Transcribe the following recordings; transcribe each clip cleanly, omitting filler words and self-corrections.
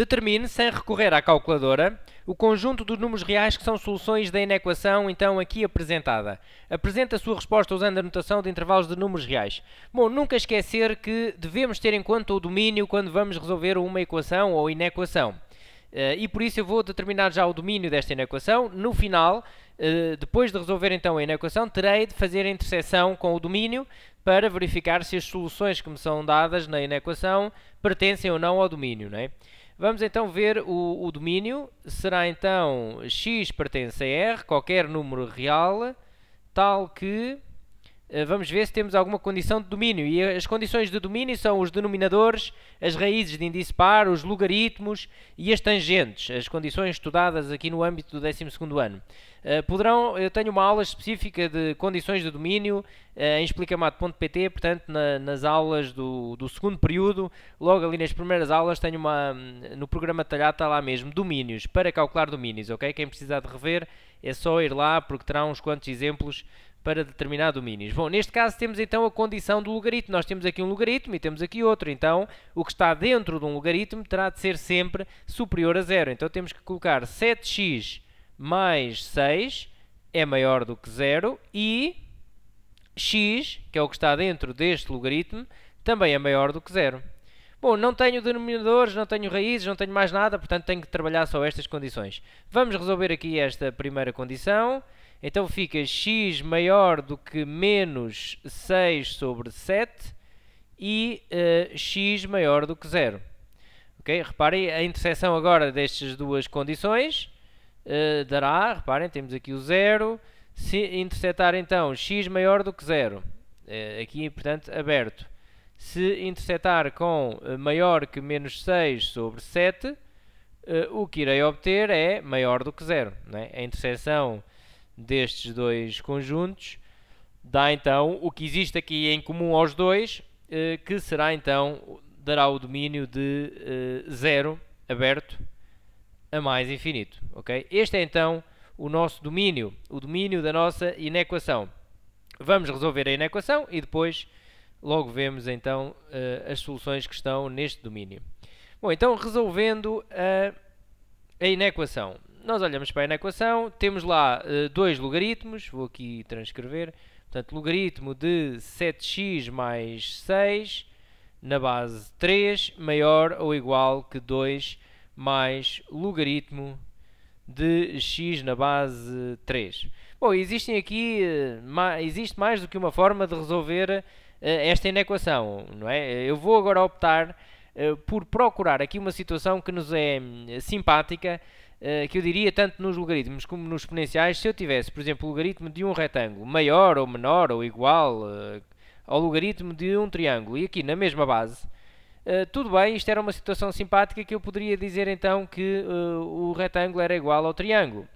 Determine, sem recorrer à calculadora, o conjunto dos números reais que são soluções da inequação, então, aqui apresentada. Apresente a sua resposta usando a notação de intervalos de números reais. Bom, nunca esquecer que devemos ter em conta o domínio quando vamos resolver uma equação ou inequação. E por isso eu vou determinar já o domínio desta inequação. No final, depois de resolver então a inequação, terei de fazer a interseção com o domínio para verificar se as soluções que me são dadas na inequação pertencem ou não ao domínio, não é? Vamos então ver o domínio. Será então x pertence a R, qualquer número real, tal que... Vamos ver se temos alguma condição de domínio. E as condições de domínio são os denominadores, as raízes de índice par, os logaritmos e as tangentes, as condições estudadas aqui no âmbito do 12º ano. Eu tenho uma aula específica de condições de domínio em explicamate.pt, portanto, nas aulas do segundo período, logo ali nas primeiras aulas, tenho no programa detalhado, está lá mesmo, domínios, para calcular domínios, ok? Quem precisar de rever é só ir lá, porque terá uns quantos exemplos para determinar domínios. Bom, neste caso temos então a condição do logaritmo. Nós temos aqui um logaritmo e temos aqui outro. Então, o que está dentro de um logaritmo terá de ser sempre superior a zero. Então, temos que colocar 7x mais 6 é maior do que zero e x, que é o que está dentro deste logaritmo, também é maior do que zero. Bom, não tenho denominadores, não tenho raízes, não tenho mais nada, portanto tenho que trabalhar só estas condições. Vamos resolver aqui esta primeira condição. Então fica x maior do que menos 6 sobre 7 e x maior do que 0. Okay? Reparem, a interseção agora destas duas condições dará, reparem, temos aqui o 0. Se intersetar então x maior do que 0, aqui portanto aberto. Se intersetar com maior que menos 6 sobre 7, o que irei obter é maior do que 0. Né? A interseção destes dois conjuntos dá então o que existe aqui em comum aos dois, que será então, dará o domínio de 0 aberto a mais infinito. Okay? Este é então o nosso domínio, o domínio da nossa inequação. Vamos resolver a inequação e depois logo vemos então as soluções que estão neste domínio. Bom, então resolvendo a inequação. Nós olhamos para a inequação, temos lá dois logaritmos, vou aqui transcrever, portanto, logaritmo de 7x mais 6 na base 3 maior ou igual que 2 mais logaritmo de x na base 3. Bom, existe mais do que uma forma de resolver esta inequação, não é? Eu vou agora optar por procurar aqui uma situação que nos é simpática, que eu diria tanto nos logaritmos como nos exponenciais. Se eu tivesse, por exemplo, o logaritmo de um retângulo maior ou menor ou igual ao logaritmo de um triângulo e aqui na mesma base, tudo bem, isto era uma situação simpática que eu poderia dizer então que o retângulo era igual ao triângulo,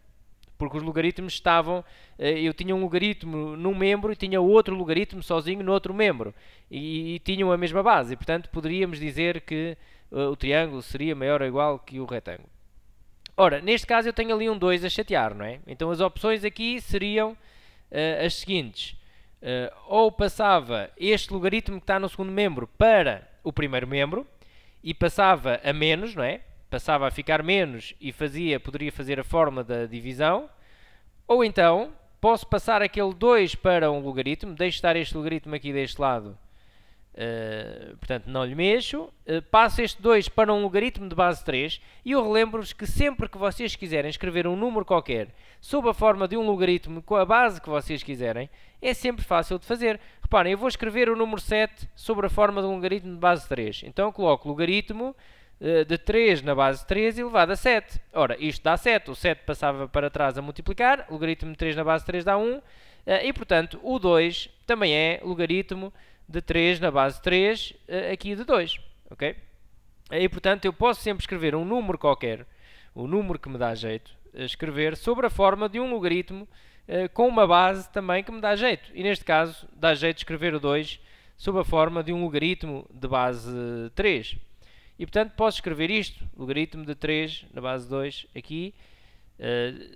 porque os logaritmos estavam, eu tinha um logaritmo num membro e tinha outro logaritmo sozinho no outro membro e tinham a mesma base e portanto poderíamos dizer que o triângulo seria maior ou igual que o retângulo. Ora, neste caso eu tenho ali um 2 a chatear, não é? Então as opções aqui seriam as seguintes. Ou passava este logaritmo que está no segundo membro para o primeiro membro e passava a menos, não é? Passava a ficar menos e poderia fazer a forma da divisão. Ou então, posso passar aquele 2 para um logaritmo, deixo estar este logaritmo aqui deste lado, portanto não lhe mexo, passo este 2 para um logaritmo de base 3 e eu relembro-vos que sempre que vocês quiserem escrever um número qualquer sob a forma de um logaritmo com a base que vocês quiserem, é sempre fácil de fazer. Reparem, eu vou escrever o número 7 sobre a forma de um logaritmo de base 3, então eu coloco logaritmo de 3 na base 3 elevado a 7. Ora, isto dá 7, o 7 passava para trás a multiplicar, logaritmo de 3 na base 3 dá 1, e portanto o 2 também é logaritmo de 3 na base 3, aqui de 2, ok? E portanto eu posso sempre escrever um número qualquer, o número que me dá jeito, escrever sobre a forma de um logaritmo com uma base também que me dá jeito. E neste caso dá jeito de escrever o 2 sob a forma de um logaritmo de base 3. E portanto posso escrever isto, logaritmo de 3 na base 2 aqui,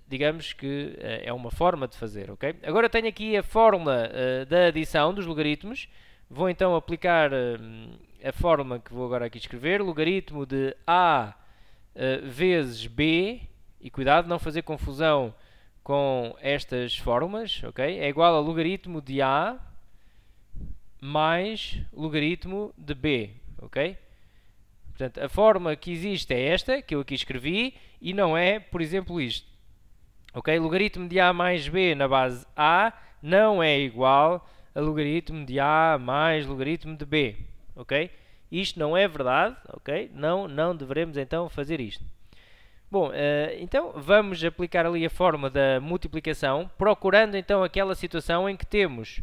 digamos que é uma forma de fazer, ok? Agora tenho aqui a fórmula da adição dos logaritmos. Vou então aplicar a fórmula que vou agora aqui escrever, logaritmo de a vezes b, e cuidado não fazer confusão com estas fórmulas, ok? É igual a logaritmo de a mais logaritmo de b, ok? Portanto, a forma que existe é esta, que eu aqui escrevi, e não é, por exemplo, isto. Ok? Logaritmo de a mais b na base a não é igual a logaritmo de a mais logaritmo de b. Ok? Isto não é verdade, ok? Não devemos então fazer isto. Bom, então vamos aplicar ali a forma da multiplicação, procurando então aquela situação em que temos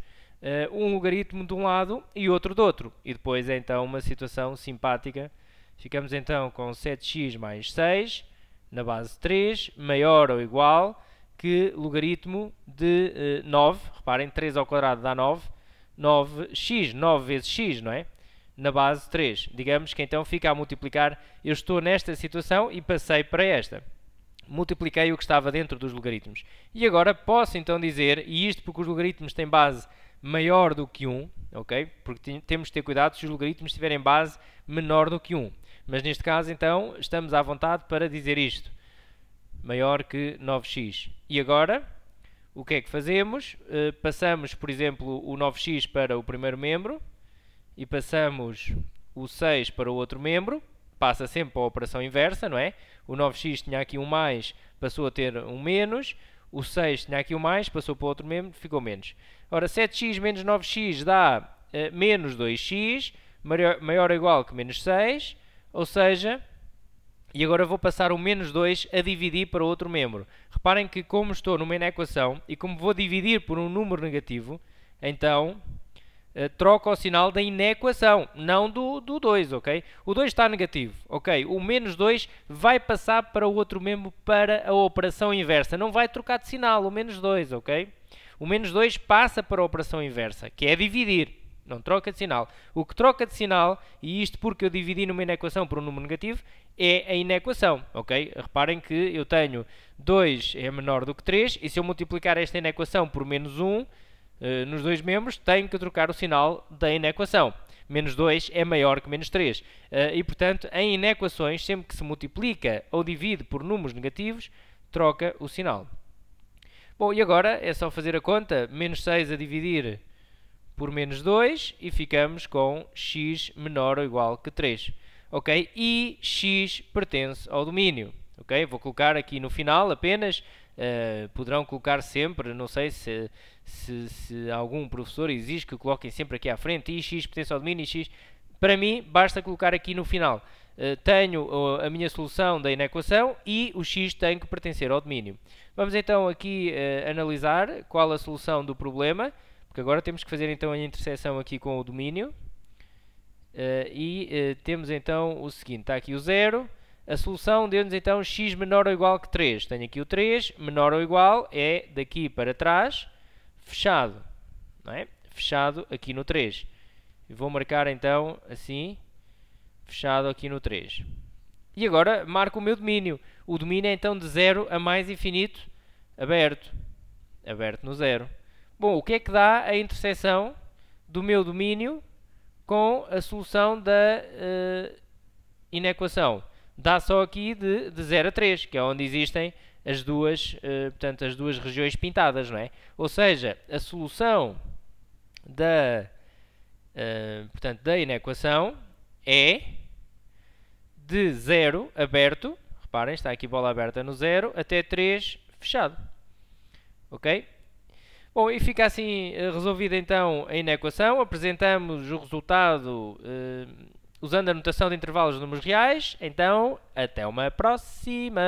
um logaritmo de um lado e outro do outro. E depois é então uma situação simpática. Ficamos então com 7x mais 6 na base 3 maior ou igual que logaritmo de 9. Reparem, 3 ao quadrado dá 9. 9x, 9 vezes x, não é? Na base 3. Digamos que então fica a multiplicar. Eu estou nesta situação e passei para esta. Multipliquei o que estava dentro dos logaritmos. E agora posso então dizer, e isto porque os logaritmos têm base maior do que 1, ok? Porque temos de ter cuidado se os logaritmos tiverem base menor do que 1. Mas neste caso, então, estamos à vontade para dizer isto. Maior que 9x. E agora, o que é que fazemos? Passamos, por exemplo, o 9x para o primeiro membro e passamos o 6 para o outro membro. Passa sempre a operação inversa, não é? O 9x tinha aqui um mais, passou a ter um menos. O 6 tinha aqui um mais, passou para o outro membro, ficou menos. Ora, 7x menos 9x dá menos 2x, maior ou igual que menos 6. Ou seja, e agora vou passar o menos 2 a dividir para o outro membro. Reparem que como estou numa inequação e como vou dividir por um número negativo, então troco o sinal da inequação, não do 2, ok? O 2 está negativo, ok? O menos 2 vai passar para o outro membro para a operação inversa. Não vai trocar de sinal, o menos 2, ok? O menos 2 passa para a operação inversa, que é dividir. Não troca de sinal. O que troca de sinal, e isto porque eu dividi numa inequação por um número negativo, é a inequação, ok? Reparem que eu tenho 2 é menor do que 3, e se eu multiplicar esta inequação por menos 1, nos dois membros, tenho que trocar o sinal da inequação. Menos 2 é maior que menos 3. E, portanto, em inequações, sempre que se multiplica ou divide por números negativos, troca o sinal. Bom, e agora é só fazer a conta. Menos 6 a dividir por menos 2 e ficamos com x menor ou igual que 3. Ok? E x pertence ao domínio. Ok? Vou colocar aqui no final apenas. Poderão colocar sempre, não sei se algum professor exige que coloquem sempre aqui à frente e x pertence ao domínio e x. Para mim, basta colocar aqui no final. Tenho a minha solução da inequação e o x tem que pertencer ao domínio. Vamos então aqui analisar qual a solução do problema. Porque agora temos que fazer então a interseção aqui com o domínio. Temos então o seguinte, está aqui o 0. A solução deu-nos então x menor ou igual que 3. Tenho aqui o 3, menor ou igual é daqui para trás, fechado. Não é? Fechado aqui no 3. Vou marcar então assim, fechado aqui no 3. E agora marco o meu domínio. O domínio é então de 0 a mais infinito, aberto. Aberto no 0. Bom, o que é que dá a interseção do meu domínio com a solução da inequação? Dá só aqui de 0 a 3, que é onde existem as duas, portanto, as duas regiões pintadas, não é? Ou seja, a solução da, portanto, da inequação é de 0 aberto, reparem, está aqui bola aberta no 0, até 3 fechado. Ok? Bom, e fica assim resolvida então a inequação. Apresentamos o resultado usando a notação de intervalos de números reais. Então, até uma próxima!